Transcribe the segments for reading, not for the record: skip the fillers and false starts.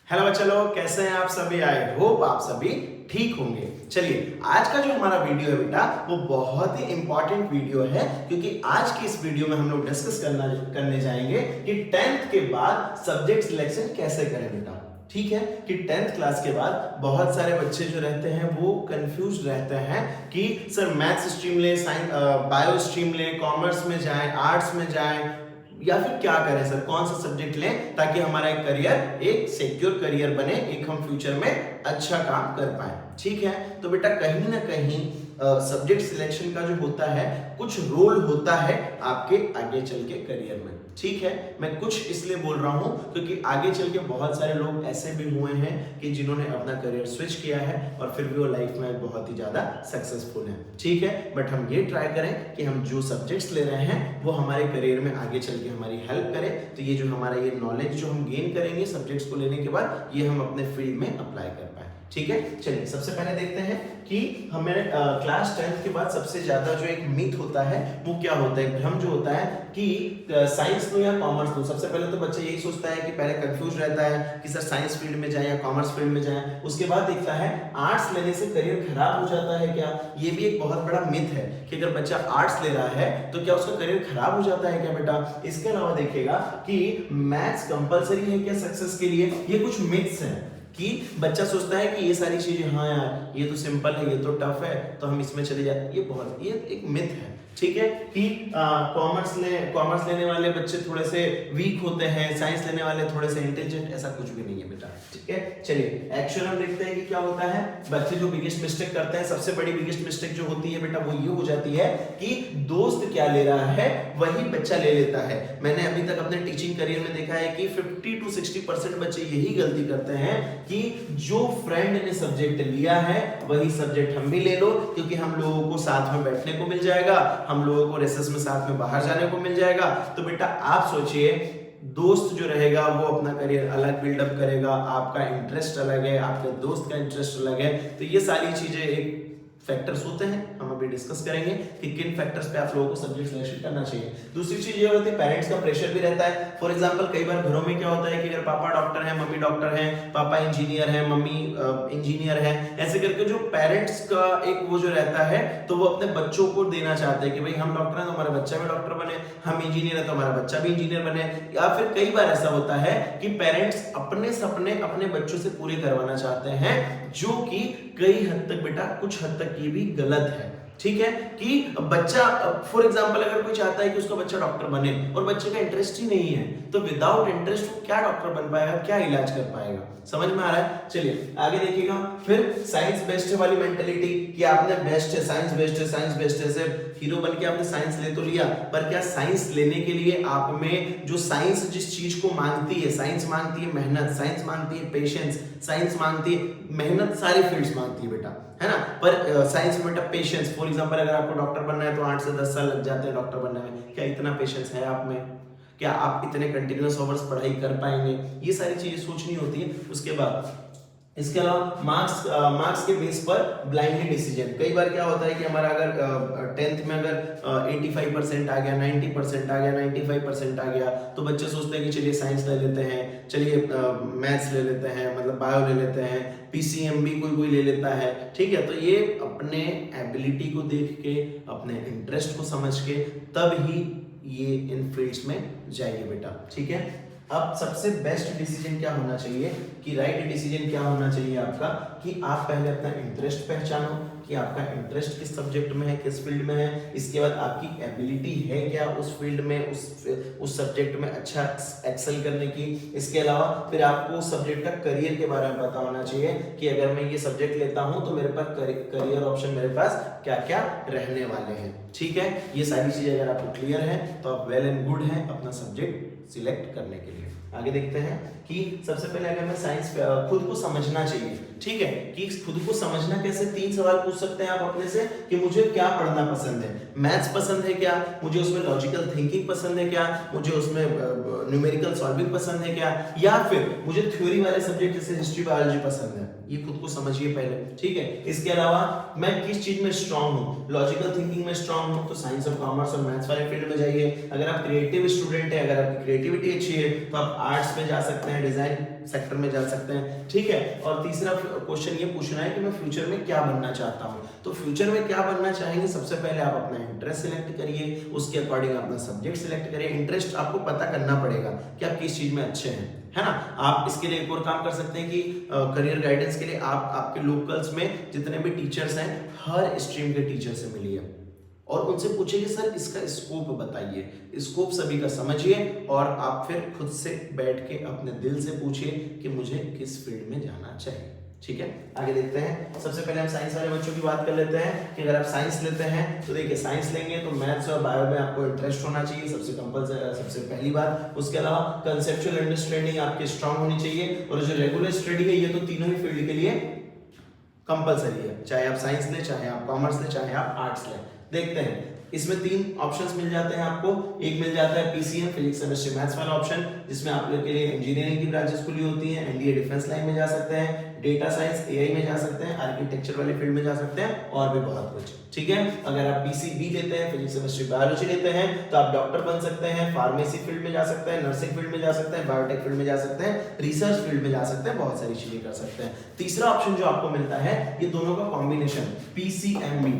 Hello बच्चा लोग, कैसे हैं आप सभी। आई होप आप सभी ठीक होंगे। चलिए, आज का जो हमारा वीडियो है बेटा वो बहुत ही इंपॉर्टेंट वीडियो है, क्योंकि आज की इस वीडियो में हम लोग डिस्कस करने जाएंगे कि 10th के बाद सब्जेक्ट सिलेक्शन कैसे करें बेटा। ठीक है कि 10th क्लास के बाद बहुत सारे बच्चे जो रहते हैं वो कंफ्यूज रहते हैं कि सर मैथ्स स्ट्रीम ले, साइंस बायो स्ट्रीम ले, कॉमर्स में जाएं, आर्ट्स में जाएं, या फिर क्या करें सर, कौन सा सब्जेक्ट लें ताकि हमारा एक करियर, एक सिक्योर करियर बने, एक हम फ्यूचर में अच्छा काम कर पाए। ठीक है, तो बेटा कहीं ना कहीं सब्जेक्ट सिलेक्शन का जो होता है कुछ रोल होता है आपके आगे चल के करियर में। ठीक है, मैं कुछ इसलिए बोल रहा हूं क्योंकि आगे चल के बहुत सारे लोग ऐसे भी हुए हैं कि जिन्होंने अपना करियर स्विच किया है और फिर भी वो लाइफ में बहुत ही ज्यादा सक्सेसफुल है। ठीक है, बट हम ये ट्राई करें कि हम जो सब्जेक्ट्स ले रहे हैं वो हमारे करियर में आगे चल के हमारी हेल्प करे। तो ये जो हमारा ये नॉलेज जो हम गेन करेंगे सब्जेक्ट्स को लेने के बाद, ये हम अपने फील्ड में अप्लाई कर पाए। ठीक है, चलिए सबसे पहले देखते हैं कि हमें क्लास 10th के बाद सबसे ज्यादा जो एक मिथ होता है वो क्या होता है, भ्रम जो होता है कि साइंस लो या कॉमर्स लो। सबसे पहले तो बच्चा यही सोचता है कि पहले कंफ्यूज रहता है कि सर साइंस फील्ड में जाए या कॉमर्स फील्ड में जाए। उसके बाद देखता है आर्ट्स लेने से करियर खराब हो जाता है क्या। ये भी एक बहुत बड़ा मिथ है कि अगर बच्चा आर्ट्स ले रहा है तो क्या उसका करियर खराब हो जाता है क्या बेटा। इसके अलावा देखिएगा कि मैथ्स कंपलसरी है क्या सक्सेस के लिए। ये कुछ मिथ्स हैं कि बच्चा सोचता है कि ये सारी चीजें, हाँ यार ये तो सिंपल है, ये तो टफ है, तो हम इसमें चले जाते। ये एक मिथ है। ठीक है कि कॉमर्स लेने वाले बच्चे थोड़े से वीक होते हैं, साइंस लेने वाले थोड़े से इंटेलिजेंट, ऐसा कुछ भी नहीं है बेटा। ठीक है, चलिए एक्चुअल हम देखते हैं कि क्या होता है। बच्चे जो बिगेस्ट मिस्टेक करते हैं, सबसे बड़ी बिगेस्ट मिस्टेक जो होती है बेटा वो ये हो जाती है कि दोस्त क्या ले रहा है वही बच्चा ले लेता है। मैंने अभी तक अपने टीचिंग करियर में देखा है कि 50 to 60% बच्चे यही गलती करते हैं कि जो फ्रेंड ने सब्जेक्ट लिया है वही सब्जेक्ट हम भी ले लो, क्योंकि हम लोगों को साथ में बैठने को मिल जाएगा, हम लोगों को रेसेस में साथ में बाहर जाने को मिल जाएगा। तो बेटा आप सोचिए, दोस्त जो रहेगा वो अपना करियर अलग बिल्डअप करेगा, आपका इंटरेस्ट अलग है, आपके दोस्त का इंटरेस्ट अलग है। तो ये सारी चीजें एक फैक्टर्स होते हैं, हम अभी डिस्कस करेंगे कि किन फैक्टर्स पे आप लोगों को सब्जेक्ट सिलेक्शन करना चाहिए। दूसरी चीज ये होती है पेरेंट्स का प्रेशर भी रहता है। फॉर एग्जांपल कई बार घरों में क्या होता है कि अगर पापा डॉक्टर है, मम्मी डॉक्टर है, पापा इंजीनियर है, मम्मी इंजीनियर है, ऐसे करके जो पेरेंट्स का एक वो जो रहता है तो वो अपने बच्चों को देना चाहते हैं कि भाई हम डॉक्टर हैं तो हमारा बच्चा भी डॉक्टर बने, हम इंजीनियर है तो हमारा बच्चा भी इंजीनियर बने। या फिर कई बार ऐसा होता है कि पेरेंट्स अपने सपने अपने बच्चों से पूरे करवाना चाहते हैं, जो कि कई हद तक बेटा कुछ हद तक ये भी गलत है। ठीक है कि बच्चा फॉर एग्जांपल अगर कोई चाहता है कि उसका बच्चा डॉक्टर बने और बच्चे का इंटरेस्ट ही नहीं है, तो विदाउट इंटरेस्ट वो क्या डॉक्टर बन पाएगा, क्या इलाज कर पाएगा। समझ में आ रहा है। चलिए आगे देखिएगा। फिर साइंस बेस्ड वाली मेंटेलिटी कि आपने बेस्ट है, साइंस बेस्ड है, साइंस बेस्ड है, सिर्फ हीरो बन के आपने साइंस ले तो लिया, पर क्या साइंस लेने के लिए आप में जो साइंस जिस चीज को मांगती है, साइंस मांगती है मेहनत, साइंस मांगती है पेशेंस, साइंस मांगती है मेहनत, सारी फील्ड्स मांगती है बेटा, है ना। पर साइंस में बेटा पेशेंस, फॉर एग्जांपल अगर आपको डॉक्टर बनना है तो 8 से 10 साल लग जाते हैं डॉक्टर बनने में। क्या इतना पेशेंस है आप में? क्या आप इतने कंटिन्यूअस आवर्स पढ़ाई कर पाएंगे? ये सारी चीजें सोचनी होती है। उसके बाद इसके अलावा मार्क्स के बेस पर ब्लाइंडली डिसीजन। कई बार क्या होता है कि हमारा अगर 10th में अगर 85% आ गया, 90% आ गया, 95% आ गया, तो बच्चे सोचते हैं कि चलिए साइंस ले लेते हैं, चलिए मैथ्स ले लेते हैं, मतलब बायो ले लेते हैं, पीसीएम भी कोई ले लेता है। ठीक है, तो ये अपने एबिलिटी को देख के, अपने इंटरेस्ट को समझ के तब ही ये इन फील्ड्स में जाइए बेटा। ठीक है, अब सबसे बेस्ट डिसीजन क्या होना चाहिए, कि राइट डिसीजन क्या होना चाहिए आपका, कि आप पहले अपना इंटरेस्ट पहचानो कि आपका इंटरेस्ट किस सब्जेक्ट में है, किस फील्ड में है। इसके बाद आपकी एबिलिटी है क्या उस फील्ड में, उस सब्जेक्ट में अच्छा एक्सेल करने की। इसके अलावा फिर आपको उस सब्जेक्ट का करियर के बारे में पता होना चाहिए कि अगर मैं ये सब्जेक्ट लेता हूं तो मेरे पास करियर ऑप्शन मेरे पास क्या क्या रहने वाले हैं। ठीक है, ये सारी चीजें अगर आपको क्लियर है तो आप वेल एंड गुड हैं अपना सब्जेक्ट सिलेक्ट करने के लिए। आगे देखते हैं कि सबसे पहले अगर मैं साइंस खुद को समझना चाहिए। ठीक है, कि खुद को समझना कैसे, 3 सवाल पूछ सकते हैं आप अपने से कि मुझे क्या पढ़ना पसंद है। मैथ्स पसंद है क्या, मुझे उसमें लॉजिकल थिंकिंग पसंद है क्या, मुझे उसमें न्यूमेरिकल सॉल्विंग पसंद है क्या, या फिर मुझे थ्योरी वाले सब्जेक्ट जैसे हिस्ट्री बायोलॉजी पसंद है। ये खुद को समझिए पहले। ठीक है, इसके अलावा मैं किस चीज में स्ट्रांग हूँ, लॉजिकल थिंकिंग में स्ट्रांग हूँ तो साइंस और कॉमर्स और मैथ्स वाले फील्ड में जाइए। अगर आप क्रिएटिव स्टूडेंट है, अगर आपकी क्रिएटिविटी अच्छी है तो आप आर्ट्स में जा सकते हैं, डिजाइन सेक्टर में जा सकते हैं, ठीक है। और तीसरा क्वेश्चन ये पूछना है कि मैं फ्यूचर में क्या बनना चाहता हूँ। तो फ्यूचर में क्या बनना चाहेंगे, सबसे पहले आप अपना इंटरेस्ट सिलेक्ट करिए, उसके अकॉर्डिंग अपना सब्जेक्ट सिलेक्ट करिए। इंटरेस्ट आपको पता करना पड़ेगा कि आप किस चीज में अच्छे हैं, है ना। आप इसके लिए एक और काम कर सकते हैं कि करियर गाइडेंस के लिए आप आपके लोकल्स में जितने भी टीचर्स हैं, हर स्ट्रीम के टीचर से मिलिए और उनसे पूछिए कि सर इसका स्कोप बताइए, स्कोप सभी का समझिए और आप फिर खुद से बैठ के अपने दिल से पूछिए कि मुझे किस फील्ड में जाना चाहिए, ठीक है। आगे देखते हैं। सबसे पहले हम साइंस वाले बच्चों की बात कर लेते हैं कि अगर आप साइंस लेते हैं तो देखिए साइंस लेंगे तो मैथ्स और बायो में आपको इंटरेस्ट होना चाहिए, सबसे कंपल्सरी, सबसे पहली बात। उसके अलावा कंसेप्चुअल अंडरस्टैंडिंग आपकी स्ट्रांग होनी चाहिए और जो रेगुलर स्टडी है ये तो तीनों ही फील्ड के लिए कंपल्सरी है, चाहे आप साइंस लें, चाहे आप कॉमर्स लें, चाहे आप आर्ट्स लें। देखते हैं, इसमें 3 ऑप्शंस मिल जाते हैं आपको। एक मिल जाता है पीसीएम, फिजिक्स केमिस्ट्री मैथ्स वाला ऑप्शन, जिसमें आप लोग के लिए इंजीनियरिंग की ब्रांचेस खुली होती हैं, एनडीए डिफेंस लाइन में जा सकते हैं, डेटा साइंस एआई में जा सकते हैं, आर्किटेक्चर वाली फील्ड में जा सकते हैं और भी बहुत कुछ, ठीक है। अगर आप पीसीबी लेते हैं, फिजिक्स केमिस्ट्री बायोलॉजी लेते हैं, तो आप डॉक्टर बन सकते हैं, फार्मेसी फील्ड में जा सकते हैं, नर्सिंग फील्ड में जा सकते हैं, बायोटेक फील्ड में जा सकते हैं, रिसर्च फील्ड में जा सकते हैं, बहुत सारी चीजें कर सकते हैं। तीसरा ऑप्शन जो आपको मिलता है ये दोनों का कॉम्बिनेशन, पीसीएमबी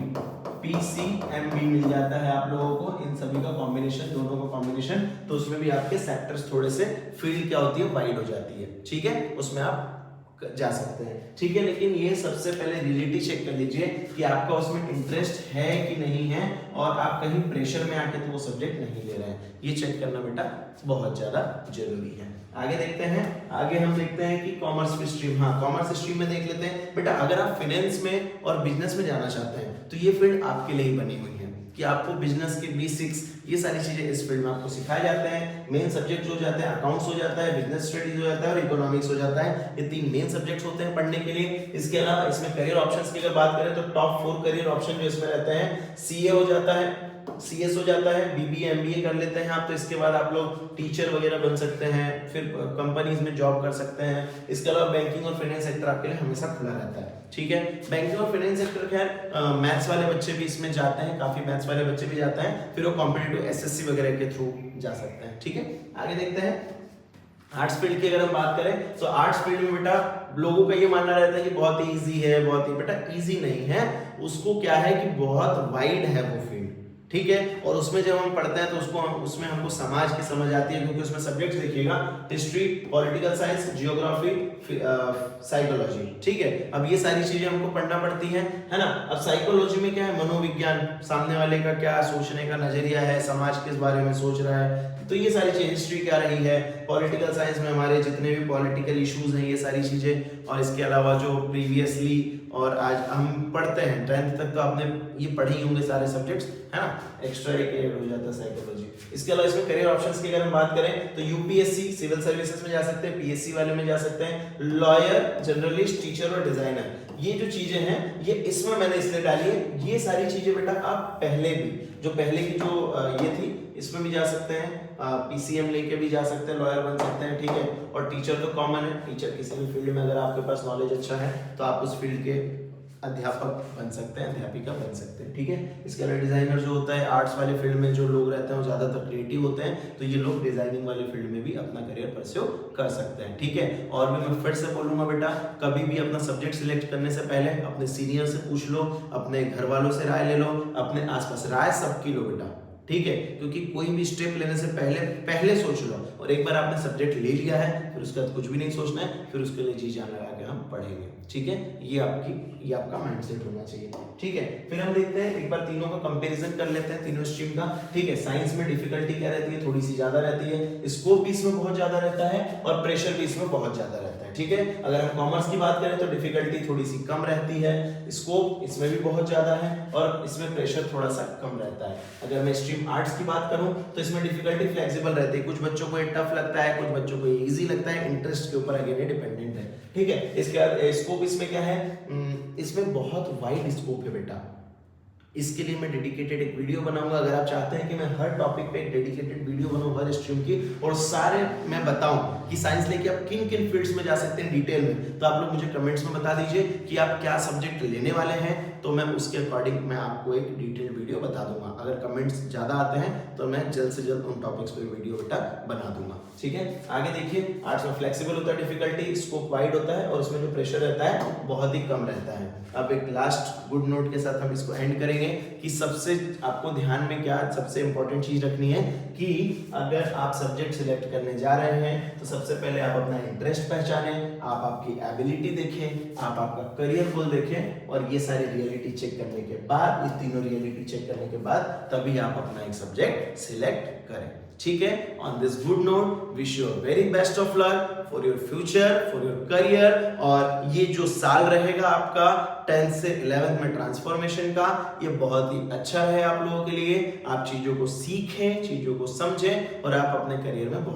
मिल जाता है आप लोगों को, इन सभी का कॉम्बिनेशन, दोनों का कॉम्बिनेशन। तो उसमें भी आपके सेक्टर्स थोड़े से, फील्ड क्या होती है, वाइड हो जाती है, ठीक है, उसमें आप जा सकते हैं, ठीक है। लेकिन ये सबसे पहले रियलिटी चेक कर लीजिए कि आपका उसमें इंटरेस्ट है कि नहीं है और आप कहीं प्रेशर में आके तो वो सब्जेक्ट नहीं ले रहे हैं, ये चेक करना बेटा बहुत ज्यादा जरूरी है। आगे देखते हैं। आगे हम देखते हैं कि कॉमर्स की स्ट्रीम, हाँ कॉमर्स स्ट्रीम में देख लेते हैं बेटा। अगर आप फाइनेंस में और बिजनेस में जाना चाहते हैं तो ये फील्ड आपके लिए ही बनी हुई है कि आपको बिजनेस के बेसिक्स, ये सारी चीजें इस फील्ड में आपको सिखाए जाते हैं। मेन सब्जेक्ट हो जाते हैं अकाउंट्स हो जाता है, बिजनेस स्टडीज हो जाता है और इकोनॉमिक्स हो जाता है। ये 3 मेन सब्जेक्ट्स होते हैं पढ़ने के लिए। इसके अलावा इसमें करियर ऑप्शंस की अगर बात करें तो टॉप 4 करियर ऑप्शन जो इसमें रहते हैं, सीए हो जाता है, सीएस हो जाता है, बीबीए एमबीए कर लेते हैं आप, तो इसके बाद आप लोग टीचर वगैरह बन सकते हैं, फिर कंपनीज में जॉब कर सकते हैं। इसके अलावा बैंकिंग और फाइनेंस सेक्टर आपके लिए हमेशा खुला रहता है, ठीक है। बैंकिंग और फाइनेंस सेक्टर खैर मैथ्स वाले बच्चे भी इसमें जाते हैं, काफी मैथ्स वाले बच्चे भी जाते हैं, फिर वो कॉम्पिटिटिव एसएससी वगैरह के थ्रू जा सकते हैं, ठीक है। आगे देखते हैं। आर्ट्स फील्ड की अगर हम बात करें तो आर्ट्स फील्ड में बेटा लोगों का ये मानना रहता है कि बहुत ही इजी है, बहुत ही, बेटा इजी नहीं है, उसको क्या है कि बहुत वाइड है वो फील्ड, ठीक है। और उसमें जब हम पढ़ते हैं तो उसमें हमको समाज की समझ आती है, क्योंकि उसमें सब्जेक्ट्स देखिएगा history, political science, geography, psychology, ठीक है। अब ये सारी चीजें हमको पढ़ना पड़ती है ना। अब साइकोलॉजी में क्या है, मनोविज्ञान, सामने वाले का क्या सोचने का नजरिया है, समाज किस बारे में सोच रहा है, तो ये सारी चीजें। हिस्ट्री क्या रही है, पॉलिटिकल साइंस में हमारे जितने भी पॉलिटिकल इश्यूज हैं, ये सारी चीजें। और इसके अलावा जो प्रीवियसली और आज हम पढ़ते हैं 10th तक तो आपने ये पढ़े ही होंगे सारे सब्जेक्ट्स, है ना। एक्स्ट्रा एक ऐड हो जाता है साइकोलॉजी। इसके अलावा इसमें करियर ऑप्शंस की अगर हम बात करें तो यूपीएससी, सिविल सर्विसेज में जा सकते हैं, पीएससी वाले में जा सकते हैं, लॉयर, जर्नलिस्ट, टीचर और डिजाइनर, ये जो चीजें हैं ये इसमें मैंने इसलिए डाली है। ये सारी चीजें बेटा आप पहले की जो ये थी इसमें भी जा सकते हैं, पीसीएम लेके भी जा सकते हैं, लॉयर बन सकते हैं, ठीक है। और टीचर तो कॉमन है, टीचर किसी भी फील्ड में अगर आपके पास नॉलेज अच्छा है तो आप उस फील्ड के अध्यापक बन सकते हैं, अध्यापिका बन सकते हैं, ठीक है। इसके अलावा डिजाइनर जो होता है, आर्ट्स वाले फील्ड में जो लोग रहते हैं वो ज्यादातर क्रिएटिव होते हैं, तो ये लोग डिजाइनिंग वाले फील्ड में भी अपना करियर परस्यू कर सकते हैं, ठीक है। और भी मैं फिर से बोलूंगा बेटा, कभी भी अपना सब्जेक्ट सिलेक्ट करने से पहले अपने सीनियर से पूछ लो, अपने घर वालों से राय ले लो, अपने आसपास राय सबकी लो बेटा, ठीक है। क्योंकि कोई भी स्टेप लेने से पहले सोच लो, और एक बार आपने सब्जेक्ट ले लिया है फिर उसके बाद कुछ भी नहीं सोचना है, फिर उसके लिए जी जान लगा के हम पढ़ेंगे, ठीक है। ये आपका माइंडसेट होना चाहिए, ठीक है। फिर हम देखते हैं एक बार तीनों का कंपैरिजन कर लेते हैं, तीनों स्ट्रीम का, ठीक है। साइंस में डिफिकल्टी क्या रहती है, थोड़ी सी ज्यादा रहती है, स्कोप भी इसमें बहुत ज्यादा रहता है और प्रेशर भी इसमें बहुत ज्यादा रहता है, ठीक है। अगर हम कॉमर्स की बात करें तो डिफिकल्टी थोड़ी सी कम रहती है, स्कोप इसमें भी बहुत ज्यादा है और इसमें प्रेशर थोड़ा सा कम रहता है। अगर मैं स्ट्रीम आर्ट्स की बात करूं तो इसमें डिफिकल्टी फ्लेक्सिबल रहती है, कुछ बच्चों को ये टफ लगता है, कुछ बच्चों को ये इजी लगता है, इंटरेस्ट के ऊपर अगेन डिपेंडेंट है, ठीक है। इसके बाद स्कोप इसमें क्या है, इसमें बहुत वाइड स्कोप है बेटा। इसके लिए मैं डेडिकेटेड एक वीडियो बनाऊंगा। अगर आप चाहते हैं कि मैं हर टॉपिक पे एक डेडिकेटेड वीडियो बनाऊं हर स्ट्रीम की, और सारे मैं बताऊं कि साइंस लेके आप किन किन फील्ड्स में जा सकते हैं डिटेल में, तो आप लोग मुझे कमेंट्स में बता दीजिए कि आप क्या सब्जेक्ट लेने वाले हैं, तो मैं उसके अकॉर्डिंग मैं आपको एक डिटेल्ड वीडियो बता दूंगा। अगर कमेंट्स ज़्यादा आते हैं तो मैं जल्द से जल्द उन टॉपिक्स पे वीडियो बेटा बना दूंगा। ठीक है, आगे देखिए, आर्ट्स में फ्लेक्सिबल होता है, डिफिकल्टी स्कोप वाइड होता है और उसमें जो प्रेशर रहता है बहुत ही कम रहता है। अब एक लास्ट गुड नोट के साथ हम इसको एंड करेंगे कि सबसे आपको ध्यान में क्या सबसे इंपॉर्टेंट चीज रखनी है कि अगर आप सब्जेक्ट सिलेक्ट करने जा रहे हैं तो सबसे पहले आप अपना इंटरेस्ट पहचानें, आप आपकी एबिलिटी देखें, आप आपका करियर गोल देखें और ये सारी रियलिटी चेक करने के बाद, ये तीनों रियलिटी चेक करने के बाद तभी आप अपना एक सब्जेक्ट सिलेक्ट करें। ठीक है, on this good note wish you very best of luck for your future, for your career. और ये जो साल रहेगा आपका 10th से 11th में ट्रांसफॉर्मेशन का, ये बहुत ही अच्छा है आप लोगों के लिए। आप चीजों को सीखें, चीजों को समझें और आप अपने करियर में बहुत